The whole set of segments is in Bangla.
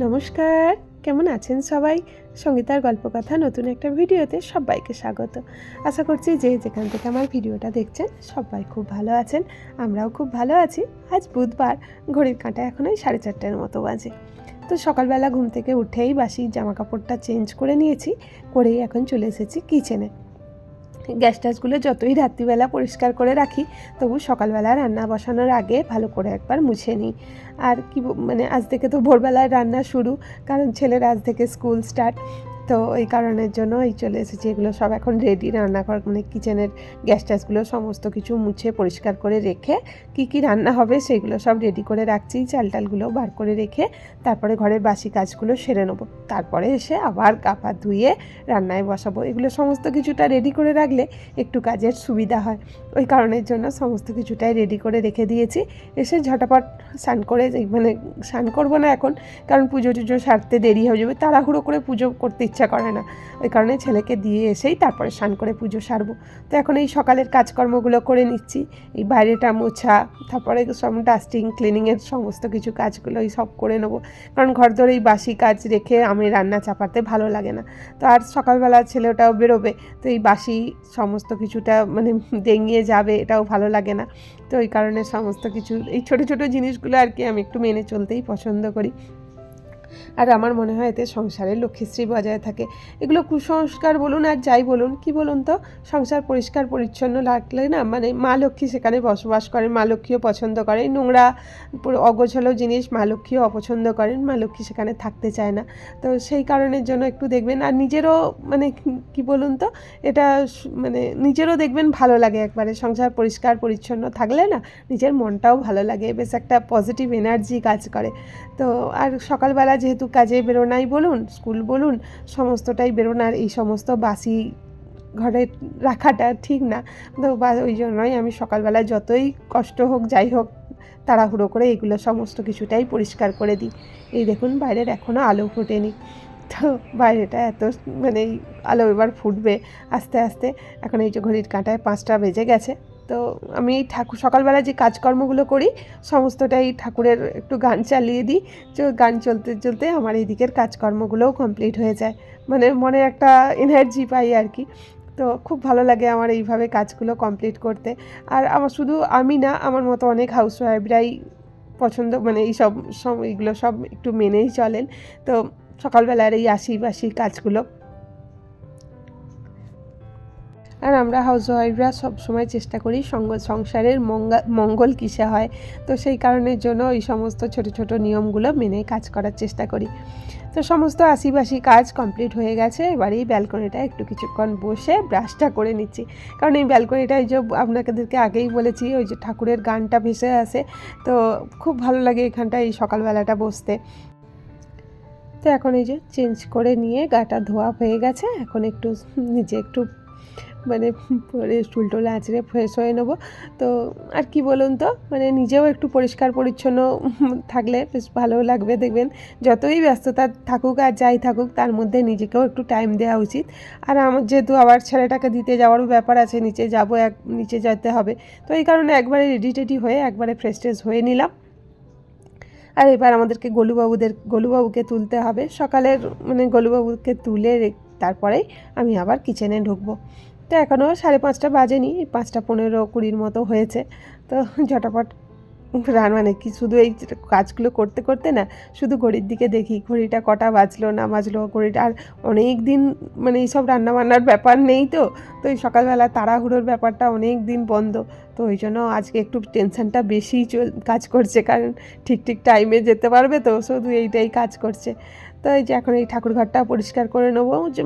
নমস্কার, কেমন আছেন সবাই? সঙ্গীতার গল্পকথা নতুন একটা ভিডিওতে সবাইকে স্বাগত। আশা করছি যে যেখান থেকে আমার ভিডিওটা দেখছেন সবাই খুব ভালো আছেন। আমরাও খুব ভালো আছি। আজ বুধবার, ঘড়ির কাঁটা এখন ওই 4:30 মতো বাজে। তো সকালবেলা ঘুম থেকে উঠেই বাসি জামা কাপড়টা চেঞ্জ করে নিয়েছি, করেই এখন চলে এসেছি কিচেনে। গ্যাস ট্যাসগুলো যতই রাত্রিবেলা পরিষ্কার করে রাখি, তবু সকালবেলা রান্না বসানোর আগে ভালো করে একবার মুছে নিই। আর কি আজ থেকে তো ভোরবেলায় রান্না শুরু, কারণ ছেলের আজ থেকে স্কুল স্টার্ট। তো এই কারণের জন্য চলে এসেছি। এগুলো সব এখন রেডি, রান্নাঘর কিচেনের গ্যাস ট্যাসগুলো সমস্ত কিছু মুছে পরিষ্কার করে রেখে কি রান্না হবে সেগুলো সব রেডি করে রাখছি। চাল টালগুলো বার করে রেখে তারপরে ঘরের বাসি কাজগুলো সেরে নেবো। তারপরে এসে আবার গা পা ধুয়ে রান্নায় বসাবো। এগুলো সমস্ত কিছুটা রেডি করে রাখলে একটু কাজের সুবিধা হয়। ওই কারণের জন্য সমস্ত কিছুটাই রেডি করে রেখে দিয়েছি। এসে ঝটাপট স্নান করে স্নান করবো না এখন, কারণ পুজো টুজো সারতে দেরি হয়ে যাবে। তাড়াহুড়ো করে পুজো করতে ইচ্ছা করে না, ওই কারণে ছেলেকে দিয়ে এসেই তারপরে স্নান করে পুজো সারবো। তো এখন এই সকালের কাজকর্মগুলো করে নিচ্ছি। এই বাইরেটা মোছা, তারপরে সব ডাস্টিং ক্লিনিংয়ের সমস্ত কিছু কাজগুলো সব করে নেবো, কারণ ঘর ধরে এই বাসি কাজ রেখে আমি রান্না চাপাতে ভালো লাগে না। তো আর সকালবেলা ছেলেটাও বেরোবে, তো এই বাসি সমস্ত কিছুটা দেঙিয়ে যাবে, এটাও ভালো লাগে না। তো ওই কারণে সমস্ত কিছু এই ছোটো ছোটো জিনিসগুলো আর কি আমি একটু মেনে চলতেই পছন্দ করি। আর আমার মনে হয় এতে সংসারের লক্ষ্মীশ্রী বজায় থাকে। এগুলো কুসংস্কার বলুন আর যাই বলুন, কি বলুন তো, সংসার পরিষ্কার পরিচ্ছন্ন লাগলে না মা লক্ষ্মী সেখানে বসবাস করেন, মা লক্ষ্মীও পছন্দ করেন। নোংরা অগোছালো জিনিস মা লক্ষ্মীও অপছন্দ করেন, মা লক্ষ্মী সেখানে থাকতে চায় না। তো সেই কারণের জন্য একটু দেখবেন, আর নিজেরও কি বলুন তো, এটা নিজেরও দেখবেন ভালো লাগে। একবারে সংসার পরিষ্কার পরিচ্ছন্ন থাকলে না নিজের মনটাও ভালো লাগে, বেশ একটা পজিটিভ এনার্জি কাজ করে। তো আর সকালবেলা যেহেতু কাজে বেরোনাই বলুন, স্কুল বলুন, সমস্তটাই বেরোনার, এই সমস্ত বাসি ঘরে রাখাটা ঠিক না। তো ওই জন্যই আমি সকালবেলা যতই কষ্ট হোক যাই হোক তাড়াহুড়ো করে এগুলো সমস্ত কিছুটাই পরিষ্কার করে দিই। এই দেখুন বাইরের এখনও আলো ফোটেনি, তো বাইরেটা এত এই আলো এবার ফুটবে আস্তে আস্তে। এখন এই যে ঘড়ির কাঁটায় 5টা বেজে গেছে। তো আমি সকালবেলা যে কাজকর্মগুলো করি সমস্তটাই ঠাকুরের একটু গান চালিয়ে দিই। গান চলতে চলতে আমার এই দিকের কাজকর্মগুলোও কমপ্লিট হয়ে যায়, মনে একটা এনার্জি পাই আর কি। তো খুব ভালো লাগে আমার এইভাবে কাজগুলো কমপ্লিট করতে। আর আমার শুধু আমি না, আমার মতো অনেক হাউসওয়াইফরাই পছন্দ, এইগুলো সব একটু মেনেই চলেন। তো সকালবেলার এই বাসি কাজগুলো, আর আমরা হাউসওয়াইফরা সবসময় চেষ্টা করি সংসারের মঙ্গল কিসে হয়। তো সেই কারণের জন্য এই সমস্ত ছোট ছোট নিয়মগুলো মেনে কাজ করার চেষ্টা করি। তো সমস্ত বাসি কাজ কমপ্লিট হয়ে গেছে। এবার এই ব্যালকনিটা একটু কিছুক্ষণ বসে ব্রাশটা করে নিচ্ছি, কারণ এই ব্যালকনিটা যে আপনাদেরকে আগেই বলেছি, ওই যে ঠাকুরের গানটা ভেসে আসে, তো খুব ভালো লাগে এখানটা এই সকালবেলাটা বসতে। তো এখন এই যে চেঞ্জ করে নিয়ে গাটা ধোয়া হয়ে গেছে, এখন একটু নিজে একটু পরে চুলটোল আঁচড়ে ফ্রেশ হয়ে নেবো। তো আর কি বলুন তো, নিজেও একটু পরিষ্কার পরিচ্ছন্ন থাকলে বেশ ভালো লাগবে। দেখবেন যতই ব্যস্ততা থাকুক আর যাই থাকুক, তার মধ্যে নিজেকেও একটু টাইম দেওয়া উচিত। আর আমার যেহেতু আবার ছেলেটাকে দিতে যাওয়ারও ব্যাপার আছে, নিচে যেতে হবে, তো এই কারণে একবারে রেডি টেডি হয়ে একবারে ফ্রেশ ট্রেশ হয়ে নিলাম। আর এবার আমাদেরকে গোলুবাবুকে তুলতে হবে। সকালের গোলুবাবুকে তুলে তারপরেই আমি আবার কিচেনে ঢুকবো। তো এখনও 5:30 বাজেনি, 5:15-20 মতো হয়েছে। তো ঝটাপট কি শুধু এই কাজগুলো করতে করতে না শুধু ঘড়ির দিকে দেখি, ঘড়িটা কটা বাজলো না বাজলো, ঘড়িটা আর অনেক দিন এইসব রান্নাবান্নার ব্যাপার নেই। তো এই সকালবেলা তাড়াহুড়োর ব্যাপারটা অনেক দিন বন্ধ। তো ওই জন্য আজকে একটু টেনশানটা বেশিই কাজ করছে, কারণ ঠিক টাইমে যেতে পারবে, তো শুধু এইটাই কাজ করছে। তো এই যে এখন এই ঠাকুরঘরটা পরিষ্কার করে নেবো। যে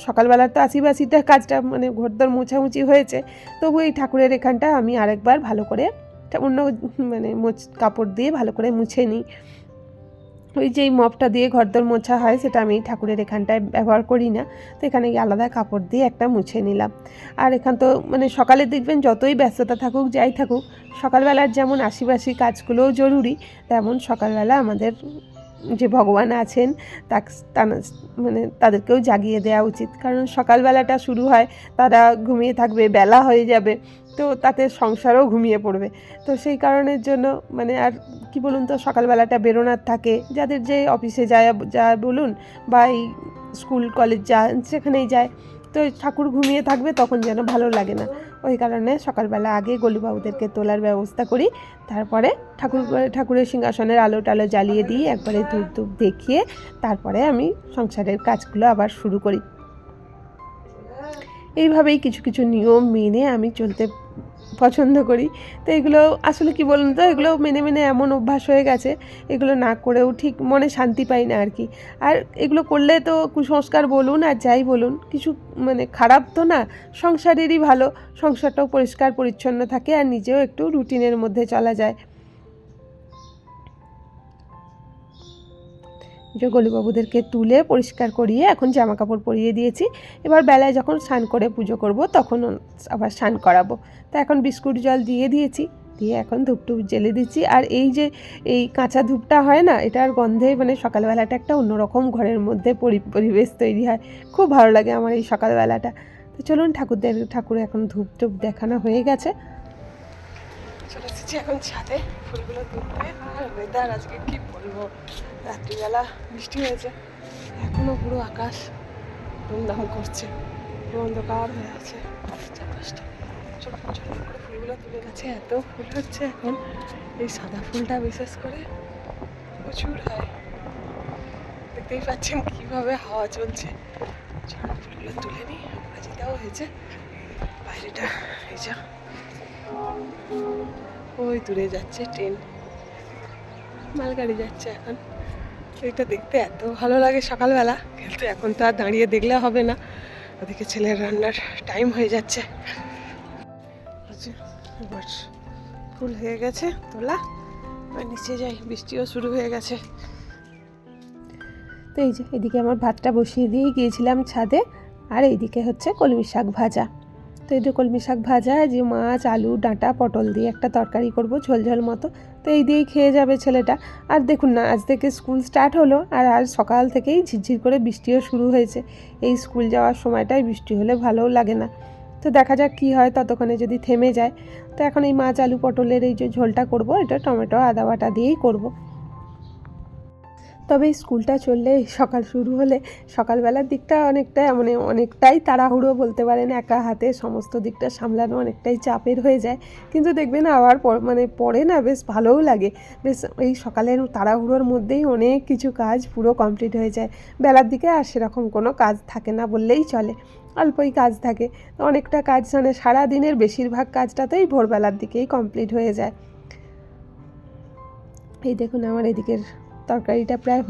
সকালবেলার তো বাসিটা কাজটা ঘরদোর মোছামুছি হয়েছে, তবু এই ঠাকুরের এখানটা আমি আরেকবার ভালো করে অন্য কাপড় দিয়ে ভালো করে মুছে নিই। ওই যেই মপটা দিয়ে ঘরদোর মোছা হয় সেটা আমি ঠাকুরের এখানটায় ব্যবহার করি না। তো এখানে আলাদা কাপড় দিয়ে একটা মুছে নিলাম। আর এখান তো সকালে দেখবেন যতই ব্যস্ততা থাকুক যাই থাকুক, সকালবেলার যেমন বাসি কাজগুলোও জরুরি, তেমন সকালবেলা আমাদের যে ভগবান আছেন তাদেরকেও জাগিয়ে দেওয়া উচিত, কারণ সকালবেলাটা শুরু হয়, তারা ঘুমিয়ে থাকবে, বেলা হয়ে যাবে। তো তাতে সংসারও ঘুমিয়ে পড়বে। তো সেই কারণের জন্য মানে আর কি বলুন তো, সকালবেলাটা বেরোনার থাকে, যাদের যে অফিসে যায় যা বলুন বা এই স্কুল কলেজ যা যেখানেই যায়, তো ঠাকুর ঘুমিয়ে থাকবে তখন যেন ভালো লাগে না। ওই কারণে সকালবেলা আগে গোলুবাবুদেরকে তোলার ব্যবস্থা করি, তারপরে ঠাকুরের সিংহাসনের আলো টালো জ্বালিয়ে দিই, একবারে ধূপ ধূপ দেখিয়ে তারপরে আমি সংসারের কাজগুলো আবার শুরু করি। এইভাবেই কিছু কিছু নিয়ম মেনে আমি চলতে পছন্দ করি। তো এগুলো আসলে কি বলুন তো, এগুলো মেনে মেনে এমন অভ্যাস হয়ে গেছে, এগুলো না করেও ঠিক মনে শান্তি পাই না আর কি। আর এগুলো করলে তো কুসংস্কার বলুন আর যাই বলুন, কিছু মানে খারাপ তো না, সংসারেরই ভালো, সংসারটাও পরিষ্কার পরিচ্ছন্ন থাকে আর নিজেও একটু রুটিনের মধ্যে চলা যায়। যে গোলুবাবুদেরকে তুলে পরিষ্কার করিয়ে এখন জামা কাপড় পরিয়ে দিয়েছি। এবার বেলায় যখন স্নান করে পুজো করব তখন আবার স্নান করাবো। তো এখন বিস্কুট জল দিয়ে দিয়েছি, দিয়ে এখন ধূপটুপ জ্বেলে দিচ্ছি। আর এই যে এই কাঁচা ধূপটা হয় না, এটার গন্ধে মানে সকালবেলাটা একটা অন্যরকম ঘরের মধ্যে পরিবেশ তৈরি হয়, খুব ভালো লাগে আমার এই সকালবেলাটা। তো চলুন ঠাকুর এখন ধূপ টুপ দেখানো হয়ে গেছে, চলে এসেছি এখন ছাদে ফুলগুলো তুলতে। আর ওয়েদার আজকে কি বলবো, রাত্রিবেলা বৃষ্টি হয়েছে, এখনো পুরো আকাশ ধুমধাম করছে, অন্ধকার হয়ে আছে। চারপাশটা ছোট ছোট করে ফুলগুলো তুলে গেছে, এত ফুল হচ্ছে এখন। এই সাদা ফুলটা বিশেষ করে প্রচুর হয়, দেখতেই পাচ্ছেন কীভাবে হাওয়া চলছে। ছোট ফুলগুলো তুলে নিই, বাজিটাও হয়েছে বাইরেটা। এই যা ওই দূরে যাচ্ছে ট্রেন, মালগাড়ি যাচ্ছে এখন। এটা দেখতে এত ভালো লাগে সকালবেলা, কিন্তু এখন তো আর দাঁড়িয়ে দেখলে হবে না, ওদিকে ছেলের রান্নার টাইম হয়ে যাচ্ছে। এবার ফুল হয়ে গেছে তোলা, আর নিচে যাই, বৃষ্টিও শুরু হয়ে গেছে। তো এই যে এদিকে আমার ভাতটা বসিয়ে দিয়ে গিয়েছিলাম ছাদে, আর এইদিকে হচ্ছে কলমি শাক ভাজা। তো এই যে কলমি শাক ভাজা, যে মাছ আলু ডাঁটা পটল দিয়ে একটা তরকারি করব ঝোল ঝোল মতো, তো এই দিয়েই খেয়ে যাবে ছেলেটা। আর দেখুন না, আজ থেকে স্কুল স্টার্ট হলো, আর আজ সকাল থেকেই ঝিরঝির করে বৃষ্টিও শুরু হয়েছে। এই স্কুল যাওয়ার সময়টায় বৃষ্টি হলে ভালোও লাগে না, তো দেখা যাক কী হয়, ততক্ষণে যদি থেমে যায়। তো এখন এই মাছ আলু পটলের এই যে ঝোলটা করব, এটা টমেটো আদা বাটা দিয়েই করব। তবে স্কুলটা চললে, সকাল শুরু হলে সকালবেলার দিকটা অনেকটাই তাড়াহুড়ো বলতে পারেন, একা হাতে সমস্ত দিকটা সামলানো অনেকটাই চাপের হয়ে যায়। কিন্তু দেখবেন আবার পরে না বেশ ভালোও লাগে, বেশ এই সকালের তাড়াহুড়োর মধ্যেই অনেক কিছু কাজ পুরো কমপ্লিট হয়ে যায়। বেলার দিকে আর সেরকম কোনো কাজ থাকে না বললেই চলে, অল্পই কাজ থাকে। অনেকটা কাজ মানে সারাদিনের বেশিরভাগ কাজটাতেই ভোরবেলার দিকেই কমপ্লিট হয়ে যায়। এই দেখুন আমার এদিকের তরকারিটা প্রায়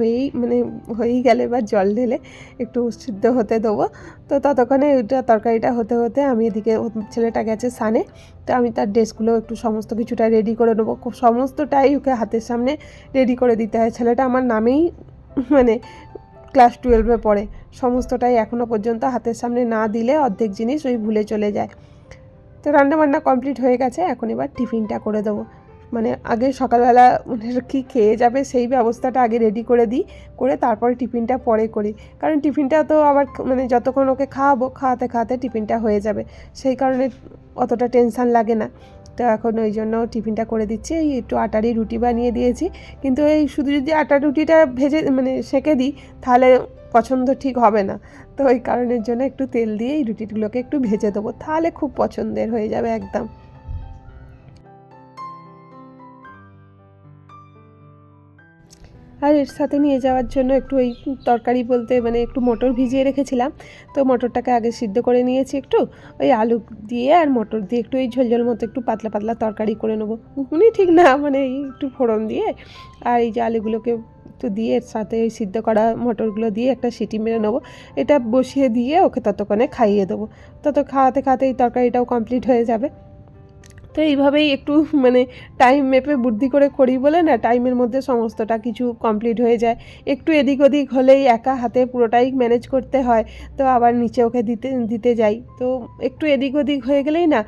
হয়েই গেলে, এবার জল ঢেলে একটু সিদ্ধ হতে দেবো। তো ততক্ষণে ওইটা তরকারিটা হতে হতে আমি এদিকে, ছেলেটা গেছে স্নানে, তো আমি তার ড্রেসগুলো একটু সমস্ত কিছুটা রেডি করে নেবো। সমস্তটাই ওকে হাতের সামনে রেডি করে দিতে হয়। ছেলেটা আমার নামেই মানে ক্লাস 12-এ পড়ে, সমস্তটাই এখনও পর্যন্ত হাতের সামনে না দিলে অর্ধেক জিনিস ওই ভুলে চলে যায়। তো রান্নাবান্না কমপ্লিট হয়ে গেছে, এখন এবার টিফিনটা করে দেবো। মানে আগে সকালবেলা কী খেয়ে যাবে সেই ব্যবস্থাটা আগে রেডি করে দিই, করে তারপরে টিফিনটা পরে করি। কারণ টিফিনটা তো আবার যতক্ষণ ওকে খাওয়াতে খাওয়াতে টিফিনটা হয়ে যাবে, সেই কারণে অতটা টেনশান লাগে না। তো এখন ওই জন্য টিফিনটা করে দিচ্ছি। এই একটু আটারই রুটি বানিয়ে দিয়েছি, কিন্তু এই শুধু যদি আটার রুটিটা সেঁকে দিই তাহলে পছন্দ ঠিক হবে না। তো ওই কারণের জন্য একটু তেল দিয়ে এই রুটিগুলোকে একটু ভেজে দেবো, তাহলে খুব পছন্দের হয়ে যাবে একদম। আর এর সাথে নিয়ে যাওয়ার জন্য একটু এই তরকারি বলতে একটু মটর ভিজিয়ে রেখেছিলাম, তো মটরটাকে আগে সিদ্ধ করে নিয়েছি একটু, ওই আলু দিয়ে আর মটর দিয়ে একটু এই ঝোল মতো একটু পাতলা পাতলা তরকারি করে নেবো। ঘুগনি ঠিক না, এই একটু ফোড়ন দিয়ে আর এই যে আলুগুলোকে একটু দিয়ে এর সাথে ওই সিদ্ধ করা মটরগুলো দিয়ে একটা সিটি মেরে নেবো। এটা বসিয়ে দিয়ে ওকে ততক্ষণে খাইয়ে দেবো, খাওয়াতে খাওয়াতে এই তরকারিটাও কমপ্লিট হয়ে যাবে। তো এইভাবেই একটু টাইম মেপে বুদ্ধি করে করি বলে না, টাইমের মধ্যে সমস্তটা কিছু কমপ্লিট হয়ে যায়। একটু এদিক ওদিক হলেই একা হাতে পুরোটাই ম্যানেজ করতে হয়, তো আবার নিচে ওকে দিতে যাই, তো একটু এদিক ওদিক হয়ে গেলেই না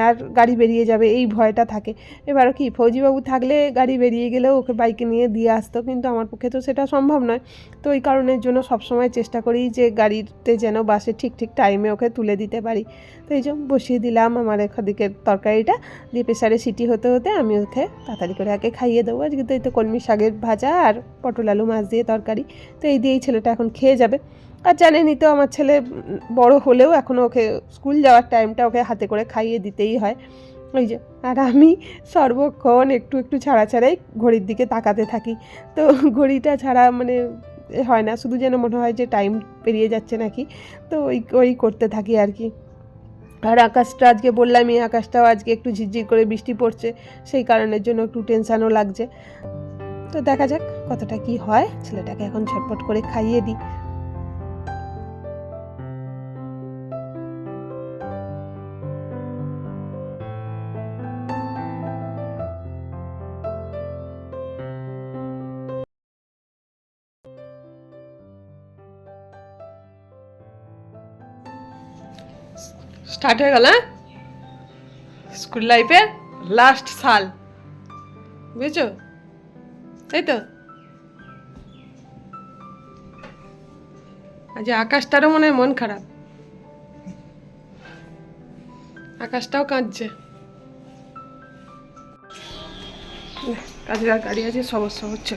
আর গাড়ি বেরিয়ে যাবে এই ভয়টা থাকে। এবার কি ফৌজিবাবু থাকলে গাড়ি বেরিয়ে গেলেও ওকে বাইকে নিয়ে দিয়ে আসতো, কিন্তু আমার পক্ষে তো সেটা সম্ভব নয়। তো ওই কারণের জন্য সবসময় চেষ্টা করি যে গাড়িতে যেন বাসে ঠিক টাইমে ওকে তুলে দিতে পারি। তো এই যে বসিয়ে দিলাম আমার এদিকের তরকারিটা, দিয়ে প্রেসারে সিটি হতে হতে আমি ওকে তাড়াতাড়ি করে আগে খাইয়ে দেবো। আজকে তো এই তো কলমি শাকের ভাজা আর পটল আলু মাছ দিয়ে তরকারি, তো এই দিয়েই ছেলেটা এখন খেয়ে যাবে। আর জানেনই তো আমার ছেলে বড় হলেও এখনও ওকে স্কুল যাওয়ার টাইমটা ওকে হাতে করে খাইয়ে দিতেই হয়। ওই যে, আর আমি সর্বক্ষণ একটু একটু ছাড়া ছাড়াই ঘড়ির দিকে তাকাতে থাকি। তো ঘড়িটা ছাড়া মানে হয় না, শুধু যেন মনে হয় যে টাইম পেরিয়ে যাচ্ছে নাকি, তো ওই করতে থাকি আর কি। আর আকাশটা আজকে বললামই, আকাশটাও আজকে একটু ঝিরঝির করে বৃষ্টি পড়ছে, সেই কারণের জন্য একটু টেনশানও লাগছে। তো দেখা যাক কতটা কি হয়, ছেলেটাকে এখন ঝটপট করে খাইয়ে দিই। স্টার্ট হয়ে গেল স্কুল লাইফের লাস্ট সাল, বুঝেছো? তাই তো আজ আকাশটারও মনে হয় মন খারাপ, আকাশটাও কাঁদছে। কাজের গাড়ি আছে, সমস্যা হচ্ছে।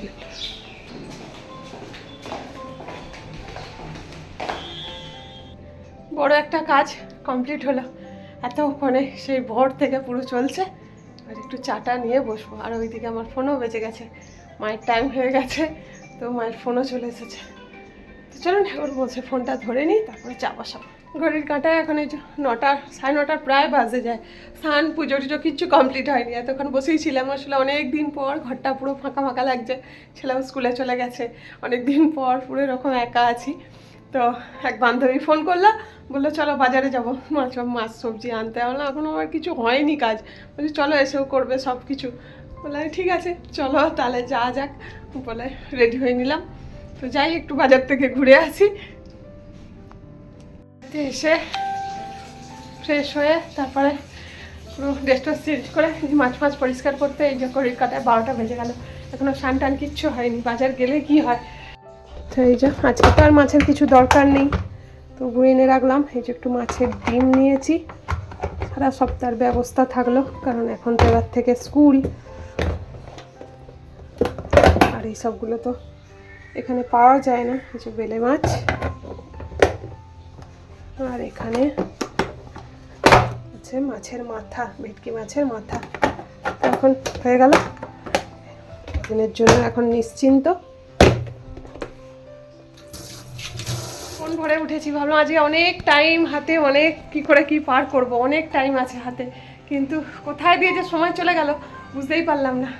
বড় একটা কাজ কমপ্লিট হলো, এতক্ষণে সেই ভোর থেকে পুরো চলছে। আর একটু চাটা নিয়ে বসবো। আর ওইদিকে আমার ফোনও বেজে গেছে, মায়ের টাইম হয়ে গেছে, তো মায়ের ফোনও চলে এসেছে। তো চলুন এখন বলছে ফোনটা ধরে নিই, তারপরে চা বসাবো। ঘড়ির কাঁটায় এখন এই যে 9টা 9:30 প্রায় বাজে যায়। স্নান পুজো টুজো কিচ্ছু কমপ্লিট হয়নি, এতক্ষণ বসেই ছিলাম। আসলে অনেক দিন পর ঘরটা পুরো ফাঁকা ফাঁকা লাগছে, ছেলেও স্কুলে চলে গেছে, অনেক দিন পর পুরো এরকম একা আছি। তো এক বান্ধবী ফোন করলো, বললো চলো বাজারে যাবো, মাছ সবজি আনতে। হলো এখন আমার কিছু হয়নি কাজ, বলছি চলো এসেও করবে সব কিছু। বলে ঠিক আছে চলো তাহলে যাওয়া যাক, বলে রেডি হয়ে নিলাম। তো যাই একটু বাজার থেকে ঘুরে আসি। এসে ফ্রেশ হয়ে তারপরে পুরো ড্রেসটা চেঞ্জ করে মাছ পরিষ্কার করতে এই যে ঘড়ির কাঁটায় 12টা বেজে গেল, এখনও স্নান টান কিচ্ছু হয়নি। বাজার গেলে কি হয়। তো এই যে আজকে তো আর মাছের কিছু দরকার নেই, তো এনে রাখলাম। এই যে একটু মাছের ডিম নিয়েছি, সারা সপ্তাহের ব্যবস্থা থাকলো, কারণ এখন তো এবার থেকে স্কুল। আর এই সবগুলো তো এখানে পাওয়া যায় না। এই যে বেলে মাছ, আর এখানে আছে মাছের মাথা, ভেটকি মাছের মাথা। এখন হয়ে গেল দিনের জন্য, এখন নিশ্চিন্ত। ফোন ভরে উঠেছি, ভাবলাম আজকে অনেক টাইম হাতে, অনেক কি করে কি পার করব, অনেক টাইম আছে হাতে, কিন্তু কোথায় দিয়ে যে সময় চলে গেল বুঝতেই পারলাম না।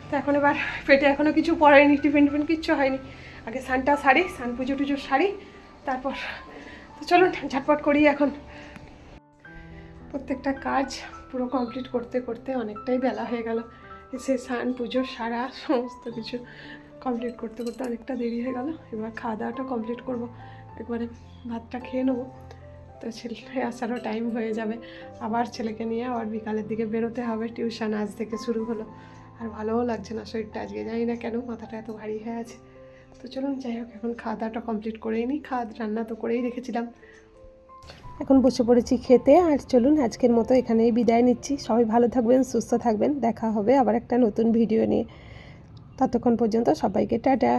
তো এখন এবার পেটে এখনও কিছু পড়েনি, টিফিন কিচ্ছু হয়নি। আগে স্নানটা সারি, স্নান পুজো টুজো সারি, তারপর তো চলুন ঝটপট করি। এখন প্রত্যেকটা কাজ পুরো কমপ্লিট করতে করতে অনেকটাই বেলা হয়ে গেল। এসে স্নান পুজো সারা সমস্ত কিছু কমপ্লিট করতে করতে অনেকটা দেরি হয়ে গেল। এবার খাওয়া দাওয়াটা কমপ্লিট করব, একবারে ভাতটা খেয়ে নেবো। তো ছেলে আসারও টাইম হয়ে যাবে, আবার ছেলেকে নিয়ে আবার বিকালের দিকে বেরোতে হবে। টিউশন আজ থেকে শুরু হলো, আর ভালোও লাগছে না শরীরটা আজকে, জানি না কেন মাথাটা এত ভারী হয়ে আছে। তো চলুন যাই হোক, এখন খাওয়া দাওয়াটা কমপ্লিট করেই নিই। রান্না তো করেই রেখেছিলাম, এখন বসে পড়েছি খেতে। আর চলুন আজকের মতো এখানেই বিদায় নিচ্ছি। সবাই ভালো থাকবেন, সুস্থ থাকবেন, দেখা হবে আবার একটা নতুন ভিডিও নিয়ে। ততক্ষণ পর্যন্ত সবাইকে টাটা।